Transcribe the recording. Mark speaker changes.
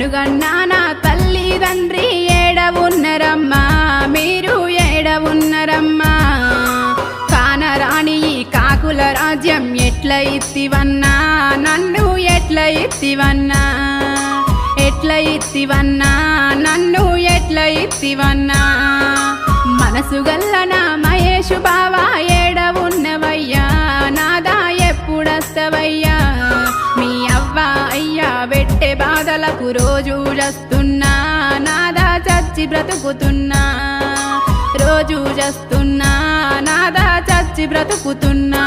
Speaker 1: నన్నుగన్నా నా తల్లిదండ్రి ఏడవున్నరమ్మా, మీరు ఏడవున్నరమ్మా. కానరాని ఈ కాకుల రాజ్యం ఎట్ల ఇత్తివన్నా, నన్ను ఎట్ల ఇత్తివన్నా, ఎట్ల ఇత్తివన్నా, నన్ను ఎట్ల ఇత్తివన్నా. మనసు గల్లన మహేషు బావా ఏడవున్నవయ్యా, నాదా ఎప్పుడస్తవయ్యా. మీ అవ్వ అయ్యా పెట్టే బాధలకు రోజు జస్తున్నా, నాదా చచ్చి బ్రతుకుతున్నా, రోజు జస్తున్నా, నాదా చచ్చి బ్రతుకుతున్నా.